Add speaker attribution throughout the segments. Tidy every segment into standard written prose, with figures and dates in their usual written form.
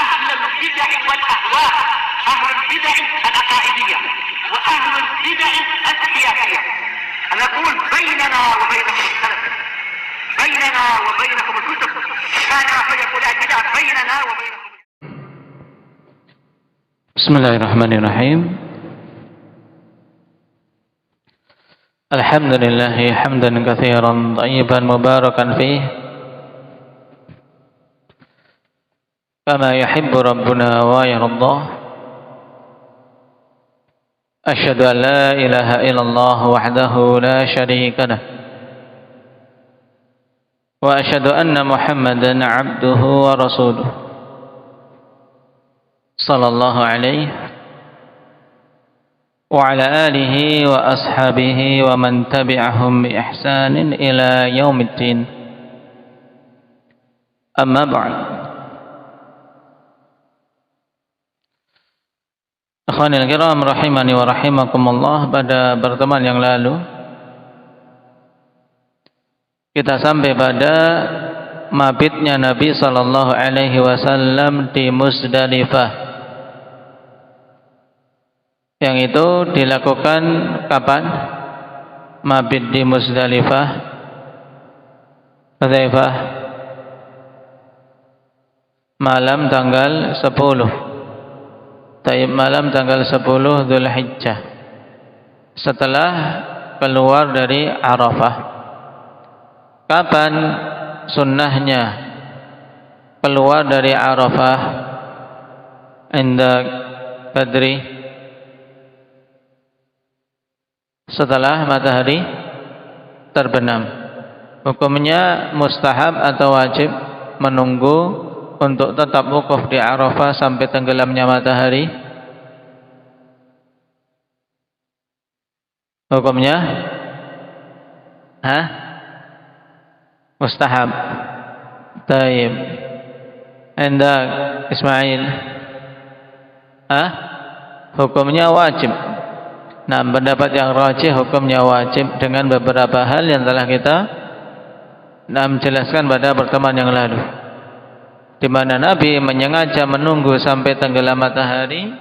Speaker 1: أهل البدع والأهواء، أهل البدع العقائدية وأهل البدع السياسية. نقول بيننا وبينكم السلف، بيننا وبينكم الكتب، كان فيقول البدع بيننا وبينكم.
Speaker 2: Bismillahirrahmanirrahim. Alhamdulillah hamdan katsiran thayyiban mubarakan fih kama yuhibbu rabbuna wa yarda. Asyhadu an la ilaha illallah wahdahu la syarika lah wa asyhadu anna Muhammadan 'abduhu wa rasuluh sallallahu alaihi wa ala alihi wa ashabihi wa man tabi'ahum bi ihsanin ila yaumiddin. Amma ba'd. Akhwanil kiram rahimani wa rahimakumullah, pada pertemuan yang lalu kita sampai pada mabitnya Nabi sallallahu alaihi wasallam di Muzdalifah. Yang itu dilakukan kapan? Mabit di Muzdalifah. Muzdalifah malam tanggal 10. Taib malam tanggal 10 Dzulhijjah. Setelah keluar dari Arafah. Kapan sunnahnya keluar dari Arafah? Inda Badri, setelah matahari terbenam. Hukumnya mustahab atau wajib menunggu untuk tetap wukuf di Arafah sampai tenggelamnya matahari? Hukumnya mustahab. Taib. Endak Ismail. Hukumnya wajib. Nah, pendapat yang rajih hukumnya wajib dengan beberapa hal yang telah kita jelaskan pada pertemuan yang lalu, di mana Nabi menyengaja menunggu sampai tenggelam matahari.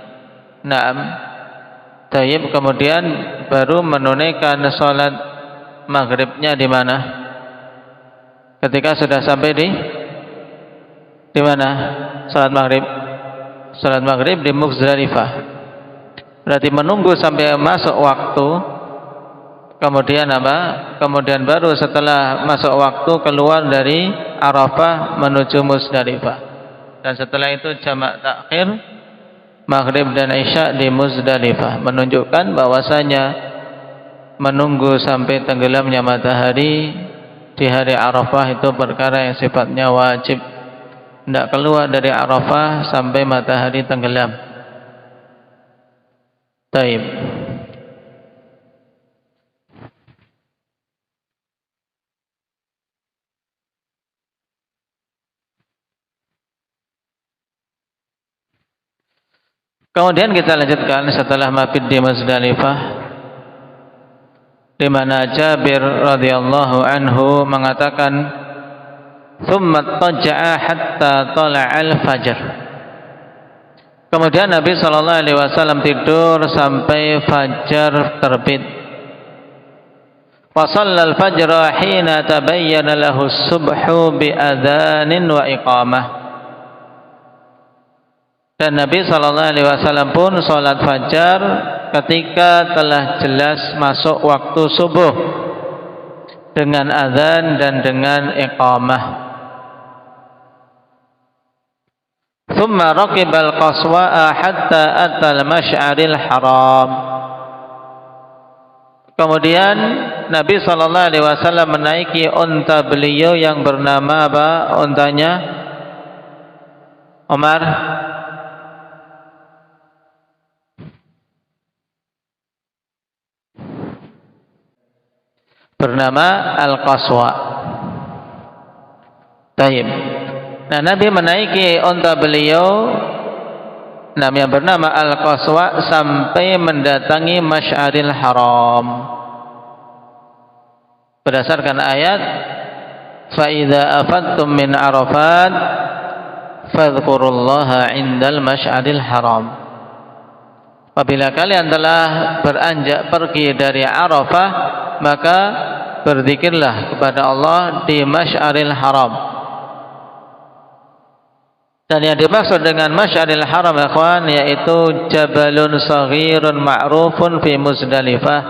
Speaker 2: Taib, kemudian baru menunaikan sholat maghribnya di mana? Ketika sudah sampai di mana sholat maghrib? Sholat maghrib di Muzdalifah. Berarti menunggu sampai masuk waktu, kemudian Kemudian baru setelah masuk waktu keluar dari Arafah menuju Muzdalifah. Dan setelah itu jamak takhir maghrib dan isya di Muzdalifah, menunjukkan bahwasanya menunggu sampai tenggelamnya matahari di hari Arafah itu perkara yang sifatnya wajib. Tidak keluar dari Arafah sampai matahari tenggelam. Taib. Kemudian kita lanjutkan setelah mabit di Muzdalifah, di mana Jabir radhiyallahu anhu mengatakan, "Tsumma taja'a hatta tala'al fajr." Kemudian Nabi sallallahu alaihi wasallam tidur sampai fajar terbit. Wa shallal fajra hina tabayyana lahu as-subhu bi adzanin wa iqamah. Dan Nabi sallallahu alaihi wasallam pun salat fajar ketika telah jelas masuk waktu subuh dengan azan dan dengan iqamah. Thumma raqibal qaswa'a hatta atal masy'aril haram. Kemudian Nabi sallallahu alaihi wasallam menaiki unta beliau yang bernama apa? Untanya Umar. Bernama Al-Qaswa. Taib. Nah, Nabi menaiki unta beliau yang bernama Al-Qaswa sampai mendatangi Masy'aril Haram. Berdasarkan ayat, "Fa idza afattum min Arafat fadhkurullaha 'indal masy'aril haram. Apabila kalian telah beranjak pergi dari Arafah, maka berzikirlah kepada Allah di Masy'aril Haram. Dan yang dimaksud dengan Masy'aril Haram, ikhwan, yaitu jabalun saghirun ma'rufun fi Muzdalifah,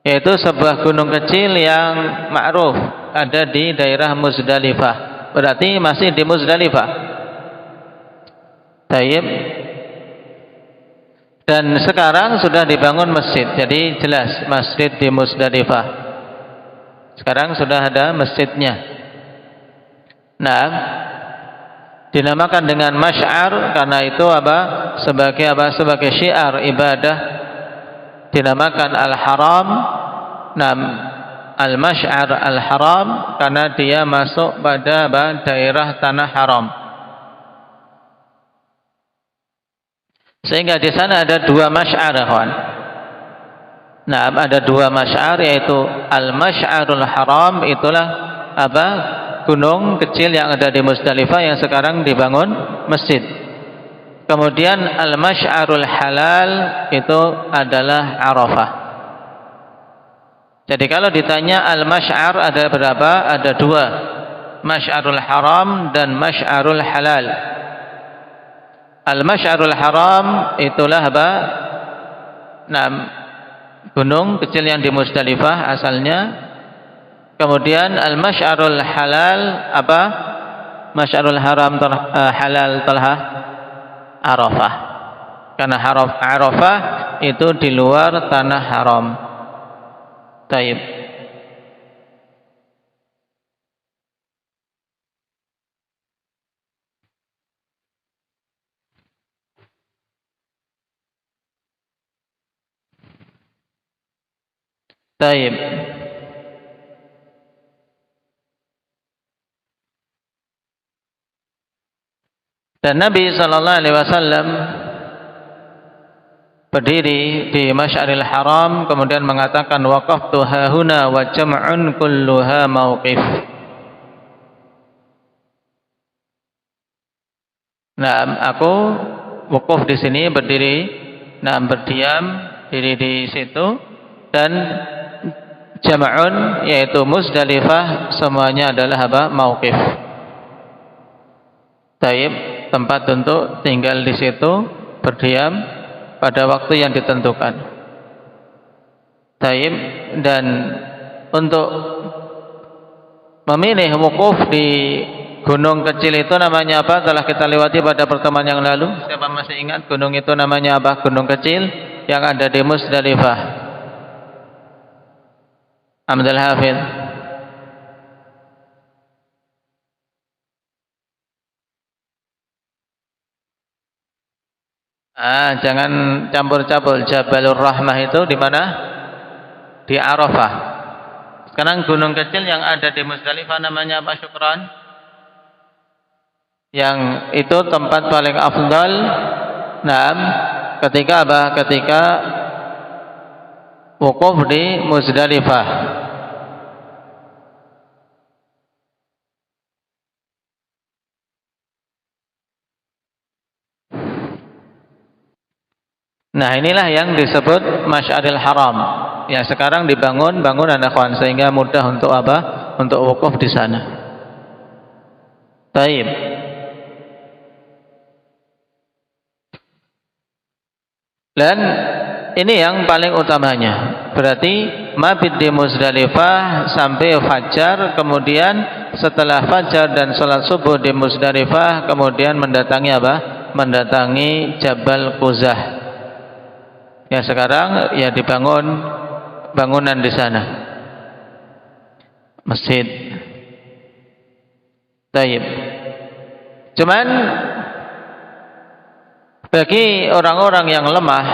Speaker 2: yaitu sebuah gunung kecil yang ma'ruf ada di daerah Muzdalifah. Berarti masih di Muzdalifah. Tayyib. Dan sekarang sudah dibangun masjid, jadi jelas masjid di Muzdalifah. Sekarang sudah ada masjidnya. Nah, dinamakan dengan masy'ar karena itu sebagai syiar ibadah. Dinamakan al-haram, al-masy'ar al-haram karena dia masuk pada daerah tanah haram. Sehingga di sana ada dua masy'ar, kawan. Nah, ada dua masy'ar, yaitu al-masy'arul haram, itulah gunung kecil yang ada di Muzdalifah yang sekarang dibangun masjid. Kemudian al-masy'arul halal itu adalah Arafah. Jadi kalau ditanya al-masy'ar ada berapa? Ada dua, masy'arul haram dan masy'arul halal. Al-masy'arul haram itulah gunung kecil yang di Muzdalifah asalnya. Kemudian al-masy'arul halal masy'arul haram halal Talha Arafah. Karena Arafah itu di luar tanah haram. Taib. Taib. Dan Nabi sallallahu alaihi wasallam berdiri di Masy'aril Haram kemudian mengatakan waqaftu hahuna wa jam'un kulluha mauqif. Nah, aku wukuf di sini, berdiri, berdiam diri di situ, dan jam'un yaitu Muzdalifah semuanya adalah mauqif. Taib, tempat untuk tinggal di situ, berdiam pada waktu yang ditentukan. Taib, dan untuk memilih wukuf di gunung kecil itu namanya apa? Telah kita lewati pada pertemuan yang lalu. Siapa masih ingat gunung itu namanya apa? Gunung kecil yang ada di Muzdalifah. Abdul Hafidh. Jangan campur-campur. Jabalur Rahmah itu di mana? Di Arafah. Sekarang gunung kecil yang ada di Muzdalifah namanya apa, Syukran? Yang itu tempat paling afdal. Ketika Ketika wukuf di Muzdalifah. Nah, inilah yang disebut Masy'aril Haram yang sekarang dibangun bangunan, akhwan, sehingga mudah untuk untuk wukuf di sana. Taib. Dan ini yang paling utamanya. Berarti mabit di Muzdalifah sampai fajar, kemudian setelah fajar dan salat subuh di Muzdalifah, kemudian mendatangi mendatangi Jabal Quzah. Ya, sekarang ya dibangun bangunan di sana, masjid. Taib. Cuman bagi orang-orang yang lemah,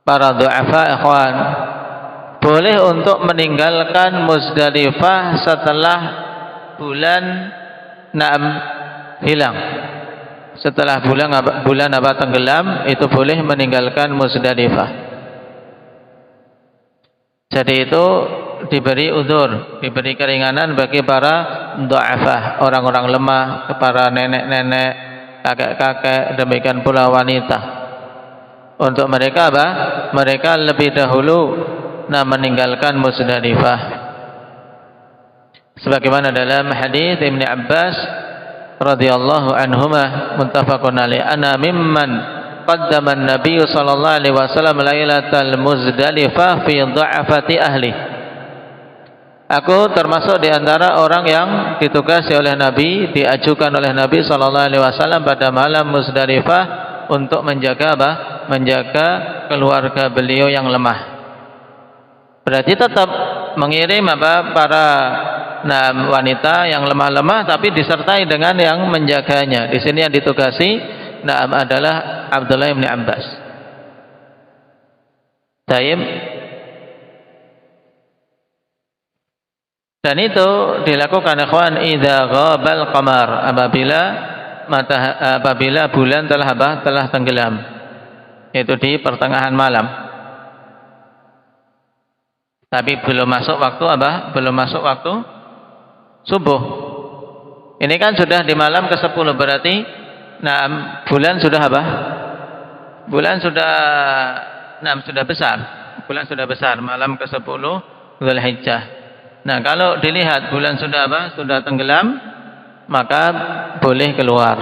Speaker 2: para du'afa, ikhwan, boleh untuk meninggalkan Muzdalifah setelah bulan hilang. Setelah bulan tenggelam, itu boleh meninggalkan Muzdalifah. Jadi itu diberi uzur, diberi keringanan bagi para du'afa, orang-orang lemah, para nenek-nenek, kakek-kakek, demikian pula wanita. Untuk mereka apa? Mereka lebih dahulu meninggalkan Muzdalifah. Sebagaimana dalam hadis Ibnu Abbas radhiyallahu anhuma muttafaqun alaih, ana mimman qaddama an-nabiy sallallahu alaihi wasallam lailatal Muzdalifah fi dha'afati ahli. Aku termasuk di antara orang yang ditugasi oleh Nabi, diajukan oleh Nabi sallallahu alaihi wasallam pada malam Muzdalifah untuk menjaga apa? Menjaga keluarga beliau yang lemah. Berarti tetap mengirim apa? Para wanita yang lemah-lemah, tapi disertai dengan yang menjaganya. Di sini yang ditugasi adalah Abdullah bin Abbas. Taib. Dan itu dilakukan ikhwan idza ghabal qamar, apabila bulan telah tenggelam, yaitu di pertengahan malam. Tapi belum masuk waktu apa? Belum masuk waktu subuh. Ini kan sudah di malam ke-10, berarti bulan sudah apa? Bulan sudah sudah besar. Bulan sudah besar, malam ke-10 Dzulhijjah. Nah, kalau dilihat bulan sudah apa? Sudah tenggelam, maka boleh keluar.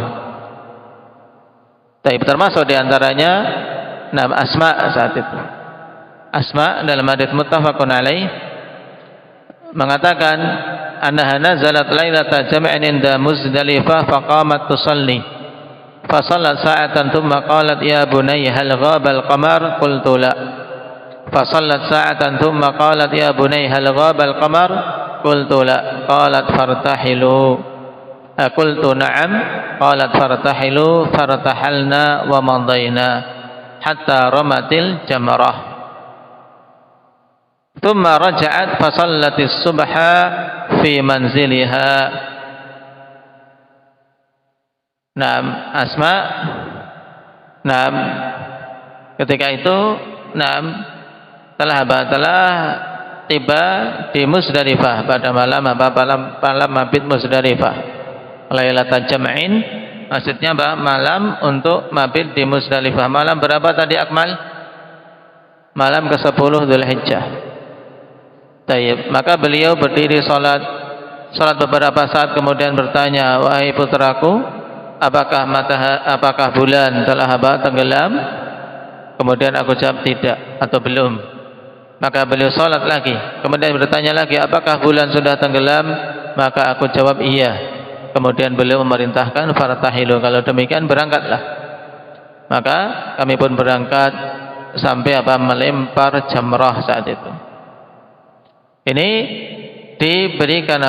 Speaker 2: Tapi termasuk diantaranya Asma saat itu. Asma dalam hadits muttafaqun alaih mengatakan annaha nazalat lailata jam'in inda Muzdalifah faqamat tusalli fa sallat sa'atan thumma qalat ya bunayya hal ghaba al-qamar qultu la fa sallat sa'atan thumma qalat ya bunayya hal ghaba al-qamar qultu la qalat fartahilu qultu na'am qalat fartahilu fartahalna wa madayna hatta ramatil jamrah thumma raja'at fa sallatis subha fi manziliha. Asma ketika itu telah tiba di Muzdalifah pada malam mabit Muzdalifah lailatul jam'in, maksudnya malam untuk mabit di Muzdalifah. Malam berapa tadi Akmal? Malam ke-10 Dzulhijjah. Tayyib. Maka beliau berdiri salat beberapa saat, kemudian bertanya, wahai putraku, apakah bulan telah tenggelam? Kemudian aku jawab tidak atau belum. Maka beliau salat lagi, kemudian bertanya lagi, apakah bulan sudah tenggelam? Maka aku jawab iya. Kemudian beliau memerintahkan fartahilu, kalau demikian berangkatlah. Maka kami pun berangkat sampai melempar jamrah saat itu. Ini diberikan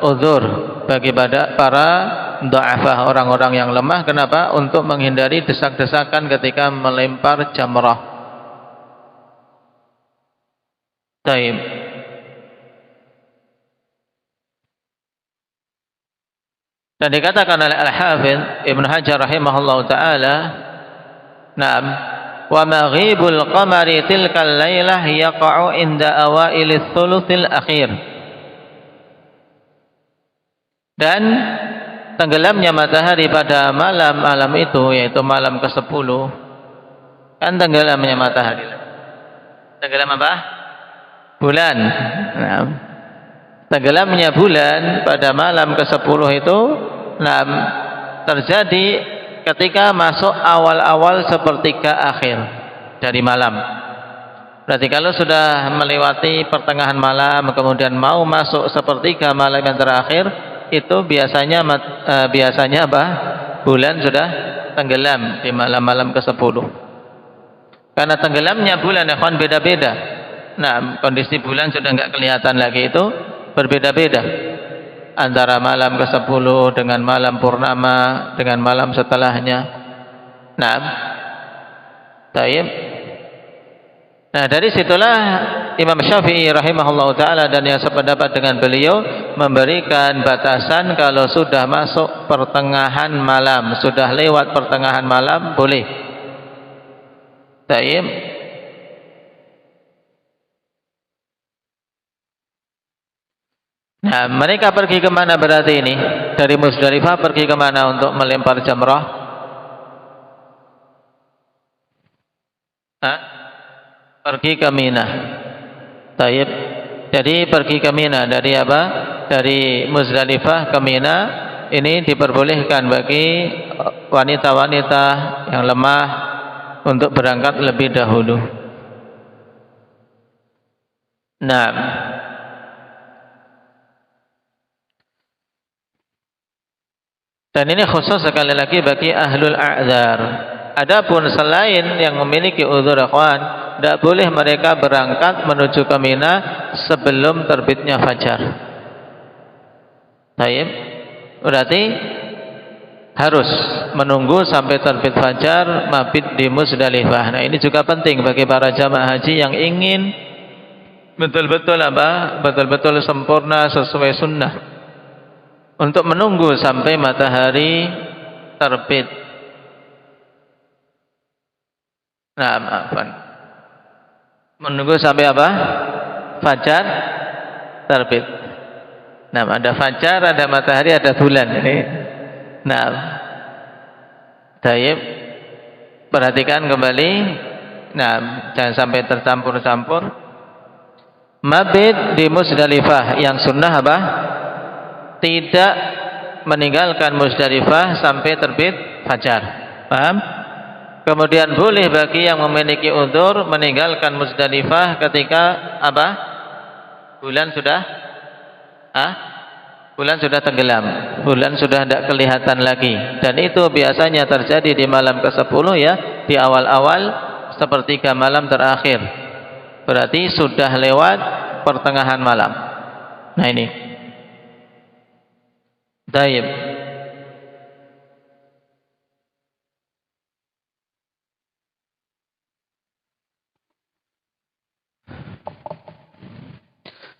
Speaker 2: uzur bagi para du'afa, orang-orang yang lemah. Kenapa? Untuk menghindari desak-desakan ketika melempar jamrah. Taib. Dan dikatakan oleh Al-Hafidz Ibnu Hajar rahimahullahu taala, wa maghibul qamari tilkal lailah yaqa'u inda awailis thuluthil akhir. Dan tenggelamnya matahari pada malam itu, yaitu malam ke-10. Kan tenggelamnya matahari. Tenggelam apa? Bulan. Tenggelamnya bulan pada malam ke-10 itu terjadi ketika masuk awal-awal sepertiga akhir dari malam. Berarti kalau sudah melewati pertengahan malam kemudian mau masuk sepertiga malam yang terakhir, itu biasanya bulan sudah tenggelam di malam-malam ke-10. Karena tenggelamnya bulan ikhwan beda-beda. Kondisi bulan sudah enggak kelihatan lagi, itu berbeda-beda antara malam ke-10 dengan malam purnama dengan malam setelahnya. Taib. Dari situlah Imam Syafi'i rahimahullahu taala dan yang sependapat dengan beliau memberikan batasan kalau sudah masuk pertengahan malam, sudah lewat pertengahan malam boleh. Taib. Nah, mereka pergi kemana berarti ini? Dari Musdalifah pergi kemana untuk melempar jamrah? Hah? Pergi ke Mina. Taib. Jadi pergi ke Mina dari apa? Dari Musdalifah ke Mina. Ini diperbolehkan bagi wanita-wanita yang lemah untuk berangkat lebih dahulu. Nah, dan ini khusus sekali lagi bagi ahlul a'dzar. Adapun selain yang memiliki uzur ikhwan, tidak boleh mereka berangkat menuju ke Mina sebelum terbitnya fajar. Baik, berarti harus menunggu sampai terbit fajar mabit di Musdalifah. Nah, ini juga penting bagi para jamaah haji yang ingin betul-betul apa? Betul-betul sempurna sesuai sunnah, untuk menunggu sampai matahari terbit. Nah, maafkan. Menunggu sampai apa? Fajar terbit. Nah, ada fajar, ada matahari, ada bulan. Ini. Nah, Taib, perhatikan kembali. Nah, jangan sampai tercampur-campur. Mabit di Musdalifah yang sunnah apa? Tidak meninggalkan Musdalifah sampai terbit fajar. Paham? Kemudian boleh bagi yang memiliki uzur meninggalkan Musdalifah ketika apa? Bulan sudah bulan sudah tenggelam, bulan sudah tidak kelihatan lagi. Dan itu biasanya terjadi di malam ke-10 ya, di awal-awal sepertiga malam terakhir. Berarti sudah lewat pertengahan malam. Nah, ini. Taib.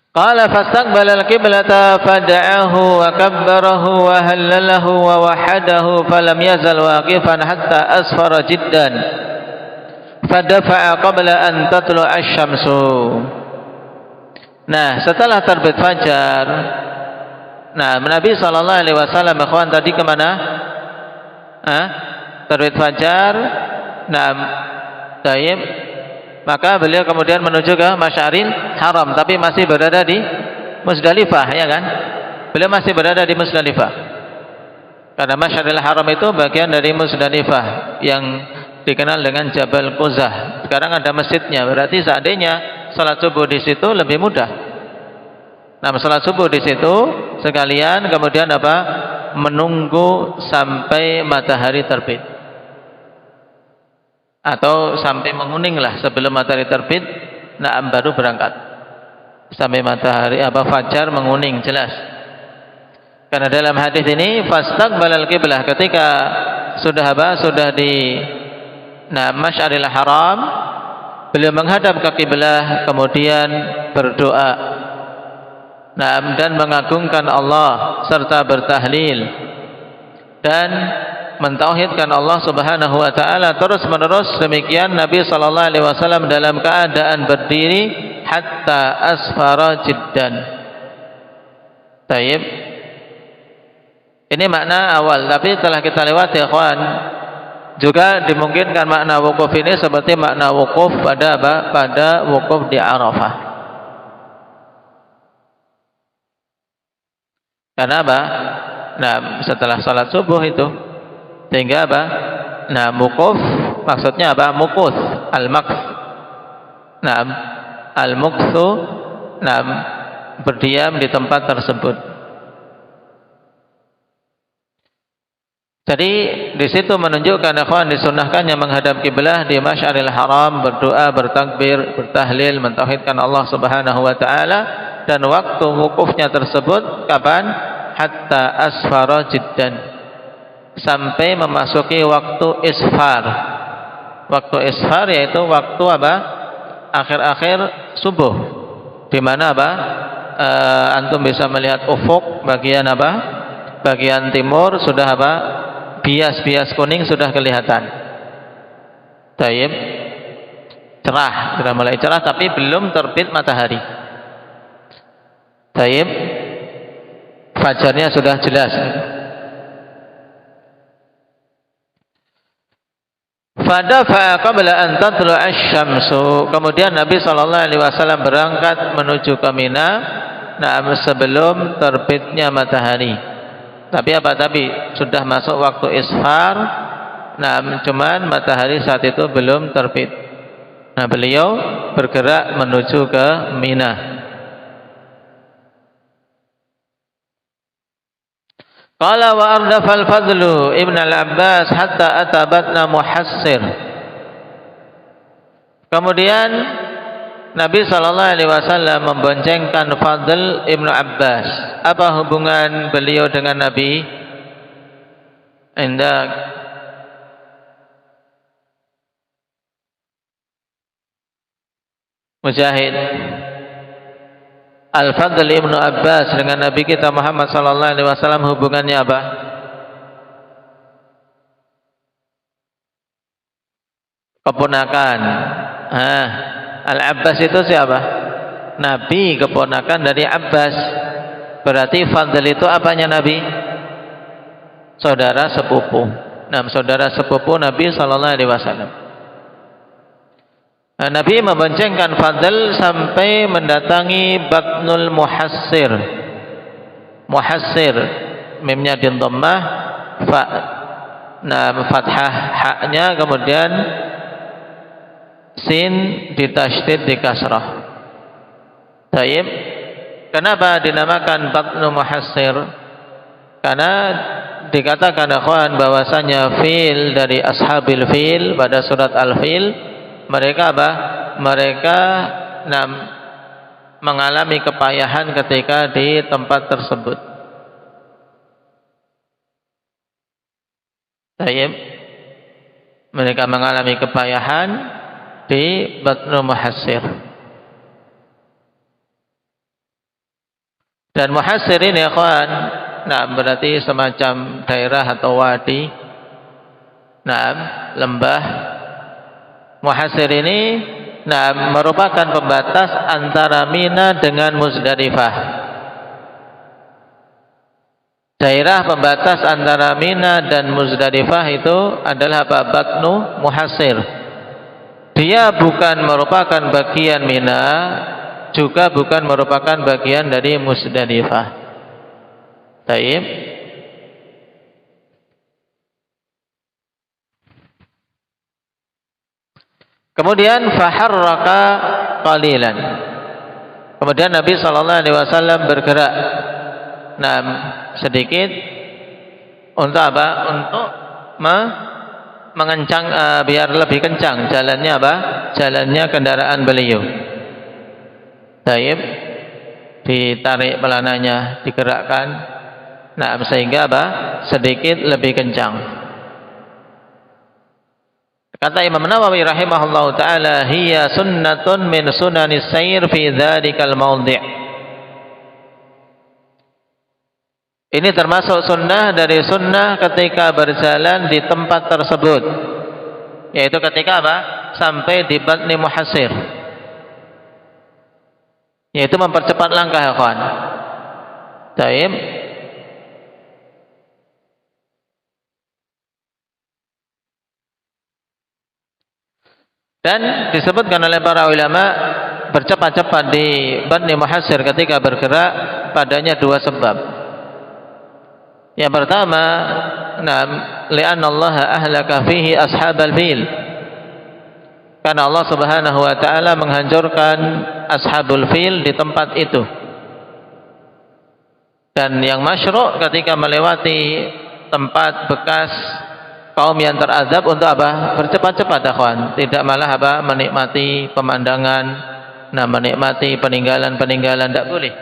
Speaker 2: Qala fastaqbala al-qiblata fada'ahu wa kabbarahu wa hallalahu wa wahadahu falam yazal waqifan hatta asfara jiddan fadafa'a qabla an tatlu'a asy-syamsu. Nah, setelah terbit fajar, nah, Nabi sallallahu alaihi wasallam ikhwan tadi kemana? Terbit fajar. Nah, taib. Maka beliau kemudian menuju ke Masy'aril Haram, tapi masih berada di Musdalifah, ya kan? Beliau masih berada di Musdalifah. Karena Masy'aril Haram itu bagian dari Musdalifah yang dikenal dengan Jabal Quzah. Sekarang ada masjidnya, berarti seandainya salat subuh di situ lebih mudah. Nah, salat subuh di situ sekalian kemudian apa? Menunggu sampai matahari terbit. Atau sampai menguning lah sebelum matahari terbit, nah baru berangkat. Sampai matahari fajar menguning jelas. Karena dalam hadis ini fastaqbalal qiblah, ketika sudah di Masy'aril Haram, beliau menghadap ke kiblah kemudian berdoa. Dan mengagungkan Allah serta bertahlil dan mentauhidkan Allah Subhanahu wa taala terus menerus. Demikian Nabi sallallahu alaihi wasallam dalam keadaan berdiri hatta asfara jiddan. Taib. Ini makna awal, tapi telah kita lewati ikhwan. Juga dimungkinkan makna wukuf ini seperti makna wukuf pada apa? Pada wukuf di Arafah. Karena apa? Nah, setelah salat subuh itu, sehingga apa? Nah, mukuf maksudnya apa? Mukuth, al-maks. Nah, al-muksu, nah, berdiam di tempat tersebut. Jadi di situ menunjukkan ikhwan disunnahkannya menghadap kiblah di Masy'aril Haram, berdoa, bertakbir, bertahlil, mentauhidkan Allah Subhanahu wa taala. Dan waktu wukufnya tersebut kapan? Hatta asfara jiddan, sampai memasuki waktu isfar. Waktu isfar yaitu waktu apa? Akhir-akhir subuh, di mana apa? Antum bisa melihat ufuk bagian apa? Bagian timur sudah apa? Bias-bias kuning sudah kelihatan. Taib. Cerah, sudah mulai cerah tapi belum terbit matahari. Taib. fajarnya sudah jelas. Fadafa qabla an tatlu'a asy-syamsu. Kemudian Nabi sallallahu alaihi wasallam berangkat menuju ke Mina sebelum terbitnya matahari. Tapi sudah masuk waktu ishar. Cuman matahari saat itu belum terbit. Beliau bergerak menuju ke Mina. Qala wa ardafa al-Fadlu Ibn al-Abbas hatta atabatna Muhassir. Kemudian Nabi sallallahu alaihi wasallam memboncengkan Fadl Ibn Abbas. Apa hubungan beliau dengan Nabi? Indak Mujahid. Al-Fadl Ibn Abbas dengan Nabi kita Muhammad sallallahu alaihi wasallam hubungannya apa? Keponakan. Al-Abbas itu siapa? Nabi, keponakan dari Abbas. Berarti Fadl itu apanya Nabi? Saudara sepupu. Saudara sepupu Nabi sallallahu alaihi wasallam. Nabi memboncengkan Fadl sampai mendatangi Batnul Muhassir. Muhassir, mimnya di dhammah, fathah haknya, kemudian sin ditasydid di kasrah. Taib. Kenapa dinamakan Batnul Muhassir? Karena dikatakan akhwan bahwasanya fil dari ashabil fil pada surat Al-Fil, mereka mengalami kepayahan ketika di tempat tersebut. Taib. Mereka mengalami kepayahan di Batnul Muhassir. Dan Muhassir ini ikhwan, berarti semacam daerah atau wadi, lembah. Muhassir ini merupakan pembatas antara Mina dengan Muzdalifah. Daerah pembatas antara Mina dan Muzdalifah itu adalah Batnu Muhassir. Dia bukan merupakan bagian Mina, juga bukan merupakan bagian dari Muzdalifah. Taib. Kemudian faharraka qalilan. Kemudian Nabi sallallahu alaihi wasallam bergerak sedikit untuk apa? Untuk mengencang biar lebih kencang jalannya apa? Jalannya kendaraan beliau. Taib. Ditarik pelananya, digerakkan. Sehingga apa? Sedikit lebih kencang. Kata Imam Nawawi rahimahullahu taala, hiya sunnatun min sunanis sayr fi dzalikal mawdi'. Ini termasuk sunnah dari sunnah ketika berjalan di tempat tersebut. Yaitu ketika apa? Sampai di Batni Muhassir. Yaitu mempercepat langkah ya kawan. Taib. Dan disebutkan oleh para ulama bercepat-cepat di Batni Muhassir ketika bergerak padanya dua sebab. Yang pertama, li'anna Allah ahlaka fihi ashabal fil. Karena Allah Subhanahu wa taala menghancurkan ashabul fil di tempat itu. Dan yang masyru' ketika melewati tempat bekas kaum yang terazab untuk apa? Bercepat-cepat akhwan, tidak malah apa? Menikmati pemandangan, menikmati peninggalan-peninggalan, tidak boleh.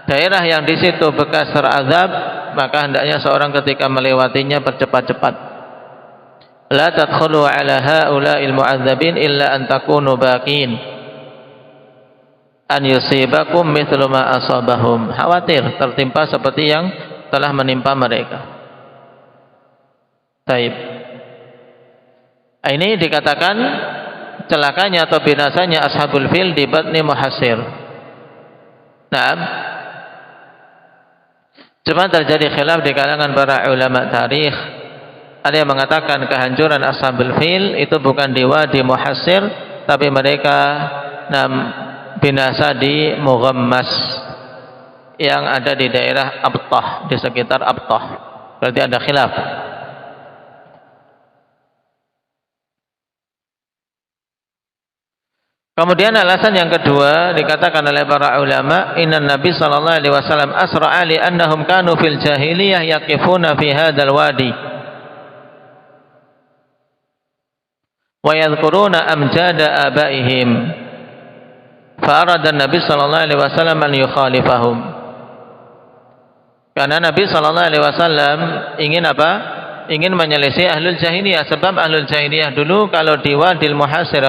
Speaker 2: Daerah yang di situ bekas terazab, maka hendaknya seorang ketika melewatinya bercepat-cepat. La tadkhulu ala haula'il mu'adzabin illa an takunu baqin an yusibakum mithlu ma asabahum. Khawatir tertimpa seperti yang telah menimpa mereka. Taib. Ini dikatakan celakanya atau binasanya ashabul fil di Batni Muhassir. Cuma terjadi khilaf di kalangan para ulama tarikh. Ada yang mengatakan kehancuran Ashabul Fil itu bukan di Wadi Muhassir, tapi mereka binasa di Mughammas yang ada di daerah Abtah, di sekitar Abtah. Berarti ada khilaf. Kemudian alasan yang kedua dikatakan oleh para ulama, inna Nabi sallallahu alaihi wasallam asra'a li annahum kanu fil jahiliyah yaqifuna fi hadzal wadi wa yadhkuruna amjada abaihim. Fa arada Nabi sallallahu alaihi wasallam an yukhalifahum. Karena Nabi sallallahu alaihi wasallam ingin apa? Ingin menyelisih ahlul jahiliyah, sebab ahlul jahiliyah dulu kalau di Wadil Muhassir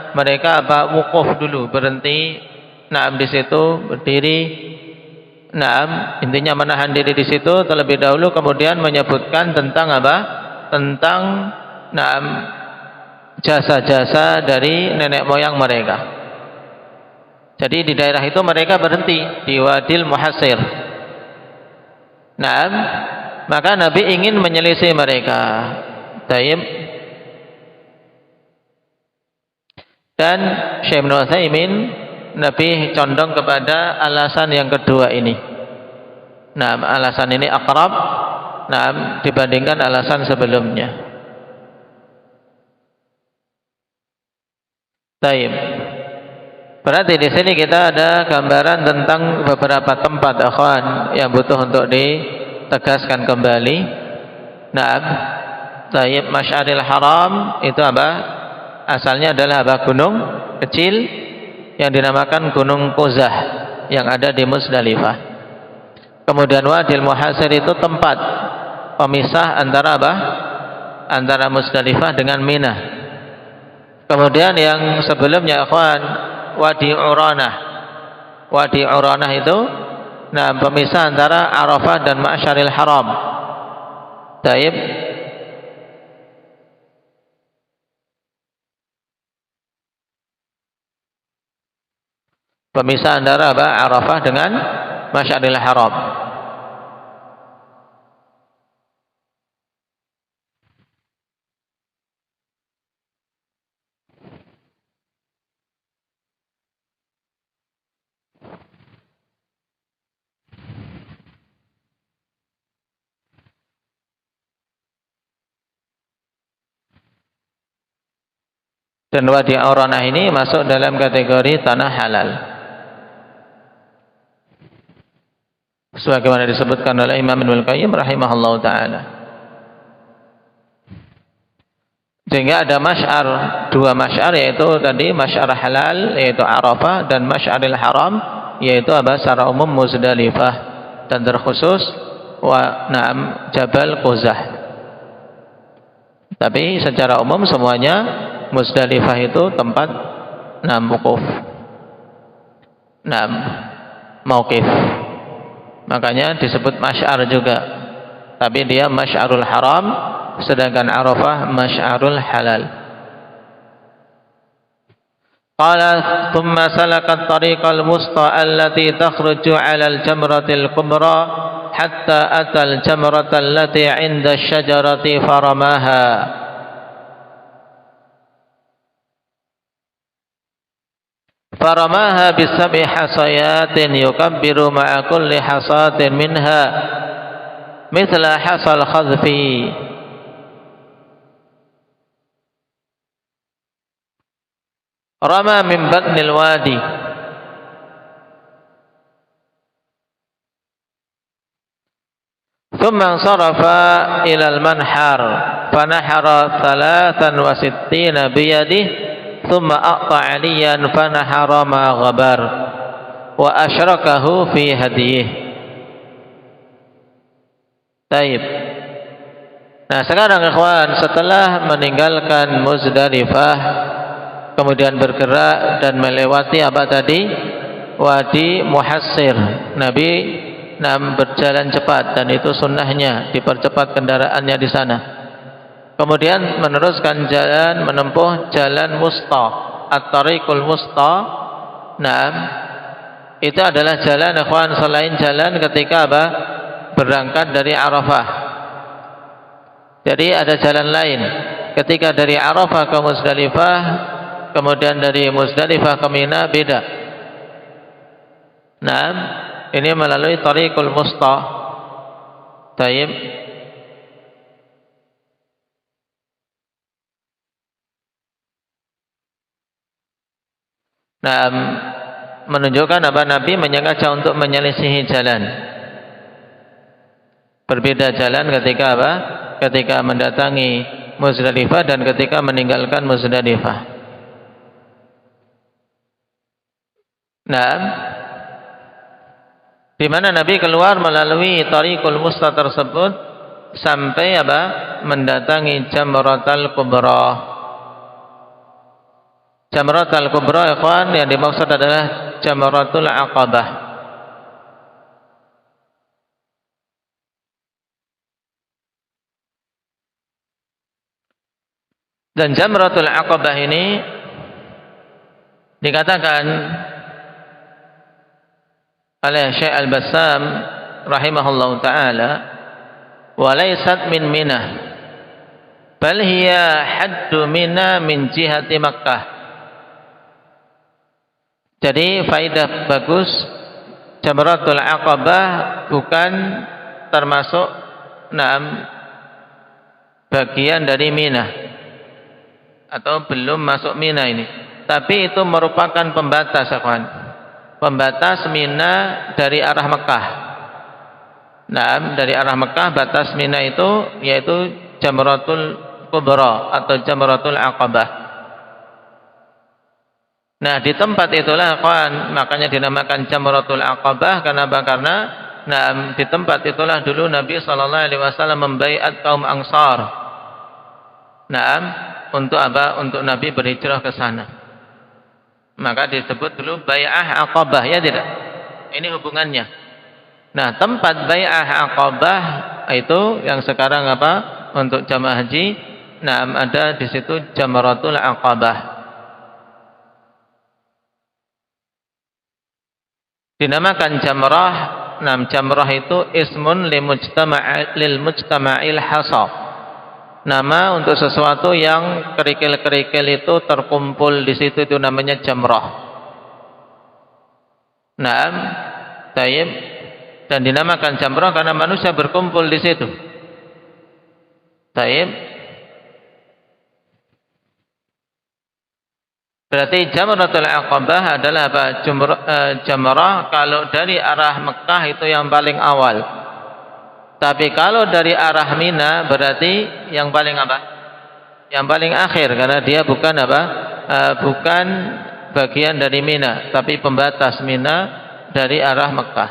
Speaker 2: mereka apa, wukuf dulu, berhenti di situ, berdiri, intinya menahan diri di situ terlebih dahulu, kemudian menyebutkan tentang apa, tentang jasa-jasa dari nenek moyang mereka. Jadi di daerah itu mereka berhenti di Wadil Muhassir. Maka Nabi ingin menyelisih mereka. Taib. Dan Syekh Ibnu Utsaimin, Nabi condong kepada alasan yang kedua ini. Alasan ini akrab dibandingkan alasan sebelumnya. Taib. Berarti di sini kita ada gambaran tentang beberapa tempat akhwan yang butuh untuk ditegaskan kembali. Taib, Masy'aril Haram itu apa? Asalnya adalah apa? Gunung kecil yang dinamakan Gunung Quzah yang ada di Musdalifah. Kemudian Wadil Muhassir itu tempat pemisah antara apa? Antara Musdalifah dengan Mina. Kemudian yang sebelumnya akhwan, Wadi Uranah. Wadi Uranah itu pemisah antara Arafah dan Masy'aril Haram. Taib. Pemisah antara apa? Arafah dengan Masy'aril Haram. Dan Wadi Uranah ini masuk dalam kategori tanah halal. Sebagaimana disebutkan oleh Imam Ibnul Qayyim rahimahullahu taala. Sehingga ada masy'ar, dua masy'ar, yaitu tadi masy'ar halal yaitu Arafah, dan Masy'aril Haram yaitu apa? Secara umum Muzdalifah, dan terkhusus Jabal Quzah. Tapi secara umum semuanya Muzdalifah itu tempat wukuf, mauqif. Makanya disebut masy'ar juga. Tapi dia Masy'arul Haram, sedangkan Arafah Masy'arul Halal. Qala thumma salaka at-tariqal wusta allati takhruju 'ala al-jamratil kubra hatta ata al-jamrata allati 'inda asy-syajarati faramaha. Faramaha bisab'i hasayatin yukabbiru ma'a kulli hasatin minha mithla hasal khadfi. Rama min batnil wadi. Thumma ansarafa ila al-manhar fanahara 63 biyadihi. ثم أقطع عليا فنحر ما غبر وأشركه في هديه. Taib. Nah sekarang ikhwan, setelah meninggalkan Muzdalifah, kemudian bergerak dan melewati apa tadi? Wadi Muhassir. Nabi berjalan cepat, dan itu sunnahnya, dipercepat kendaraannya di sana. Kemudian meneruskan jalan, menempuh jalan Musta, At-Tariqul Musta. Itu adalah jalan ikhwan selain jalan ketika apa? berangkat dari Arafah. Jadi ada jalan lain. Ketika dari Arafah ke Muzdalifah, kemudian dari Muzdalifah ke Mina, beda. Nah, ini melalui Thariqul Musta. Taib. Nah, menunjukkan apa? Nabi menyengaja untuk menyelisihi jalan. Berbeda jalan ketika apa? Ketika mendatangi Muzdalifah dan ketika meninggalkan Muzdalifah. Nah, di mana Nabi keluar melalui Thariqul Musta tersebut sampai apa? Mendatangi Jamratul Kubra. Jamratul Kubra, ikhwan, yang dimaksud adalah Jamratul Aqabah. Dan Jamratul Aqabah ini dikatakan oleh Syekh Al-Bassam rahimahullahu taala, wa laysat min Mina bal hiya haddu Mina min jihati Makkah. Jadi faidah bagus, Jamratul Aqabah bukan termasuk bagian dari Mina, atau belum masuk Mina ini, tapi itu merupakan pembatas, kawan. Pembatas Mina dari arah Mekah. Nah, dari arah Mekah batas Mina itu yaitu Jamratul Kubra atau Jamratul Aqabah. Nah, di tempat itulah, kawan, makanya dinamakan Jamratul Aqabah. Kenapa? Karena di tempat itulah dulu Nabi SAW membaiat kaum Ansar. Untuk apa? Untuk Nabi berhijrah ke sana. Maka disebut dulu bai'ah Aqabah, ya tidak? Ini hubungannya. Nah, tempat bai'ah Aqabah itu yang sekarang apa? Untuk jamaah haji, ada di situ Jamratul Aqabah. Dinamakan jamrah. Jamrah itu ismun lil mujtama'il hasa. Nama untuk sesuatu yang kerikil-kerikil itu terkumpul di situ, itu namanya jamrah. Naam, tayyib. Dan dinamakan jamrah karena manusia berkumpul di situ. Tayyib. Berarti Jamratul Aqabah adalah apa? Jamrah kalau dari arah Mekah itu yang paling awal. Tapi kalau dari arah Mina berarti yang paling apa? Yang paling akhir, karena dia bukan apa? Bukan bagian dari Mina, tapi pembatas Mina dari arah Mekah.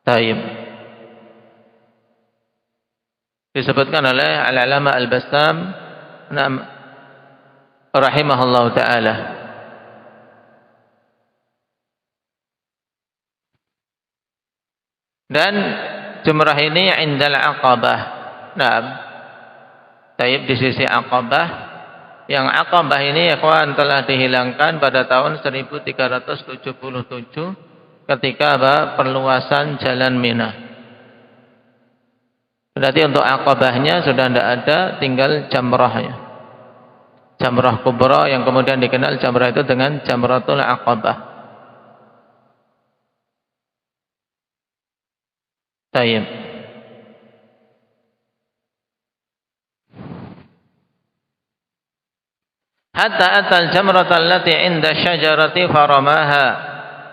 Speaker 2: Taib. Disebutkan oleh Al-Alama Al-Bassam rahimahullah ta'ala. Dan jumrah ini indal Aqabah. Taib, di sisi Aqabah. Yang Aqabah ini, ikhwan, telah dihilangkan pada tahun 1377 ketika perluasan jalan Mina. Berarti untuk Aqabahnya sudah tidak ada, tinggal jamrahnya. Jamrah Kubra yang kemudian dikenal jamrah itu dengan Jamratul Aqabah. Tayyib. Hatta atal jamratal lati inda syajarati faramaha.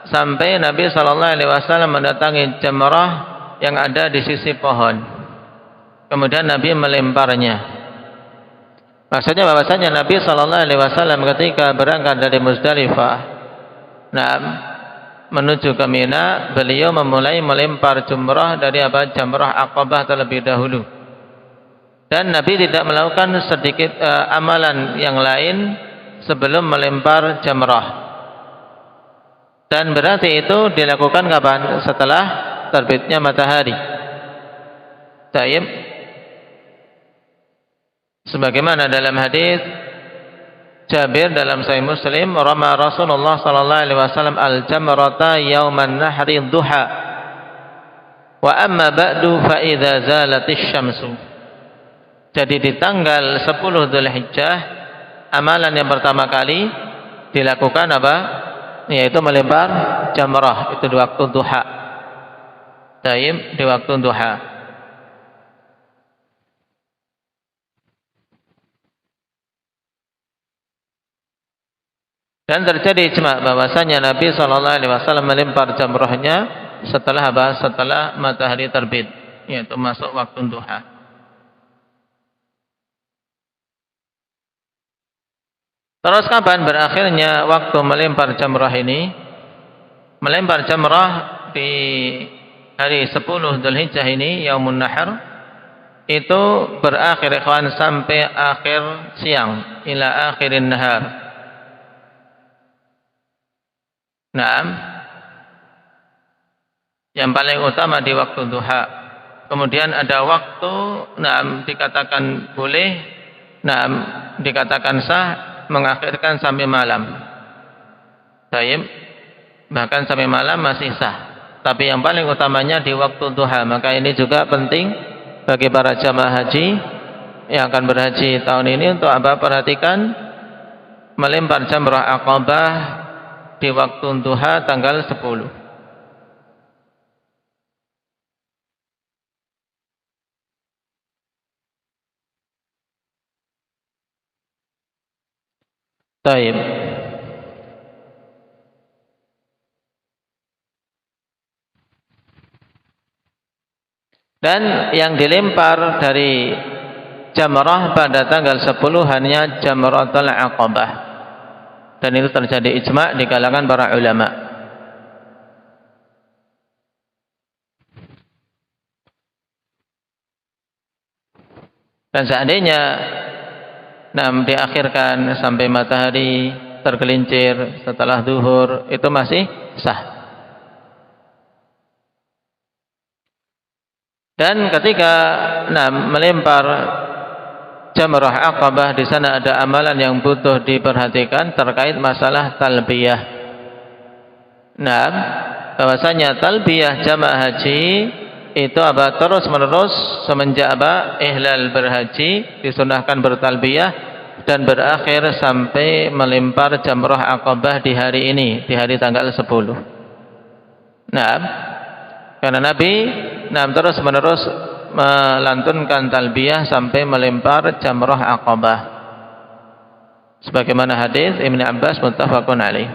Speaker 2: Sampai Nabi SAW mendatangi jamrah yang ada di sisi pohon. Kemudian Nabi melemparnya. Maksudnya bahwasanya Nabi SAW ketika berangkat dari Muzdalifah menuju ke Mina, beliau memulai melempar jumrah dari Jamrah Aqabah terlebih dahulu. Dan Nabi tidak melakukan sedikit amalan yang lain sebelum melempar jamrah. Dan berarti itu dilakukan kapan? Setelah terbitnya matahari. Tayyib. Sebagaimana dalam hadis Jabir dalam Sahih Muslim, rama Rasulullah sallallahu alaihi wasallam al-jamrata yauman nahri duha. Wa amma ba'du fa idza zalatis syamsu. Jadi di tanggal 10 Dzulhijjah amalan yang pertama kali dilakukan apa? Yaitu melempar jamrah, itu di waktu duha. Taib, di waktu duha. Dan terjadi ijma' bahwasanya Nabi SAW melempar jamrahnya setelah apa? Setelah matahari terbit, yaitu masuk waktu duha. Terus kapan berakhirnya waktu melempar jamrah ini? Melempar jamrah di hari 10 Dzulhijjah ini, Yaumun Nahr, itu berakhir ikhwan sampai akhir siang, ila akhirin nahar. Naam. Yang paling utama di waktu duha. Kemudian ada waktu, naam, dikatakan boleh, naam, dikatakan sah, mengakhirkan sampai malam. Taib, bahkan sampai malam masih sah. Tapi yang paling utamanya di waktu duha. Maka ini juga penting bagi para jamaah haji yang akan berhaji tahun ini untuk apa? Perhatikan melempar jamrah Aqabah di waktu duha tanggal 10. Taib. Dan yang dilempar dari jamrah pada tanggal 10 hanya jamratul Aqabah. Dan itu terjadi ijma' di kalangan para ulama. Dan seandainya diakhirkan sampai matahari tergelincir setelah zuhur, itu masih sah. Dan ketika melempar jamrah Aqabah, di sana ada amalan yang butuh diperhatikan terkait masalah talbiyah. Bahwasanya talbiyah jamaah haji itu apa? Terus menerus semenjak apa? Ihlal berhaji disunahkan bertalbiyah dan berakhir sampai melempar jamrah Aqabah di hari ini, di hari tanggal 10. Karena Nabi terus menerus melantunkan talbiyah sampai melempar jamrah Aqabah. Sebagaimana hadis Ibnu Abbas muttafaqun alaih.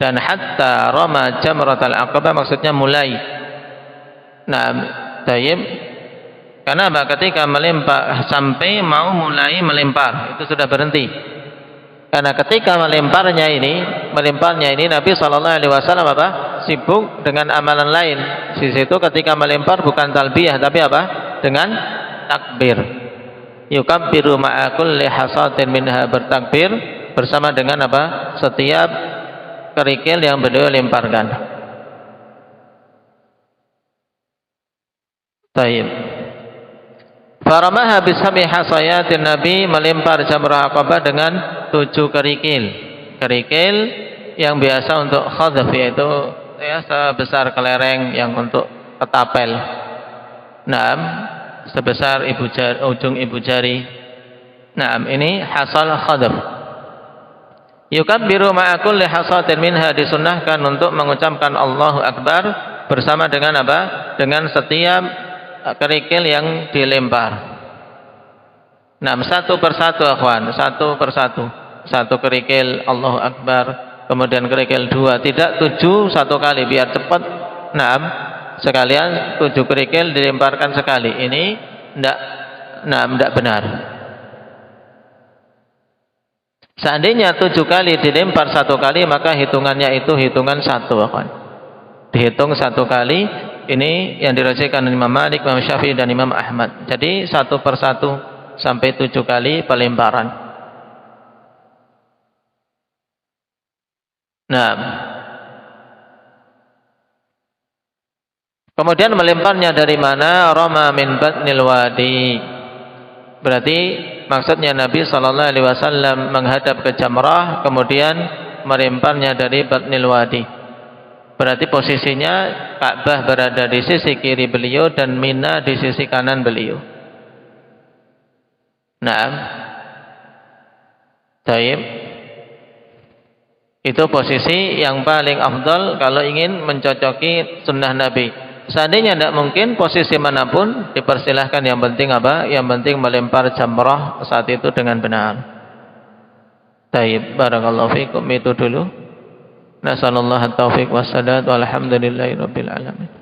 Speaker 2: Dan hatta rama jamratul Aqabah maksudnya mulai. Tayyib. Karena apa? Ketika melempar sampai mau mulai melempar, itu sudah berhenti. Karena ketika melemparnya ini Nabi SAW apa? Sibuk dengan amalan lain. Di situ ketika melempar bukan talbiyah tapi apa? Dengan takbir. Yukabbiru ma'a kulli hasatin minha, bertakbir bersama dengan apa? Setiap kerikil yang beliau lemparkan. Taib. Faramaha bisami hasayatin, Nabi melempar jamrah Aqabah dengan 7 kerikil. Kerikil yang biasa untuk khadaf, yaitu ya sebesar kelereng yang untuk ketapel. Sebesar ujung ibu jari. Ini hasal khadaf. Yukabbiru ma'a kulli hasatin minha, disunnahkan untuk mengucapkan Allahu Akbar bersama dengan apa? Dengan setiap kerikil yang dilempar. Satu persatu akhwan, satu persatu. Satu kerikil Allahu Akbar, kemudian kerikil 2, tidak 7 satu kali biar cepat. Sekalian 7 kerikil dilemparkan sekali. Ini tidak benar. Seandainya 7 kali dilempar satu kali, maka hitungannya itu hitungan 1 akhwan. Dihitung 1 kali. Ini yang dirajikan Imam Malik, Imam Syafi'i dan Imam Ahmad. Jadi 1 persatu sampai 7 kali pelemparan. Kemudian melemparnya dari mana? Rama min batnil wadi. Berarti maksudnya Nabi SAW menghadap ke jamrah, kemudian melemparnya dari batnil wadi. Berarti posisinya Ka'bah berada di sisi kiri beliau dan Mina di sisi kanan beliau. Naam. Taib. Itu posisi yang paling afdal kalau ingin mencocoki sunnah Nabi. Seandainya tidak mungkin, posisi manapun dipersilahkan. Yang penting apa? Yang penting melempar jamrah saat itu dengan benar. Taib. Barakallahu fikum. Itu dulu. Nasallallahu at-taufiq wassadat walhamdulillahi rabbil alamin.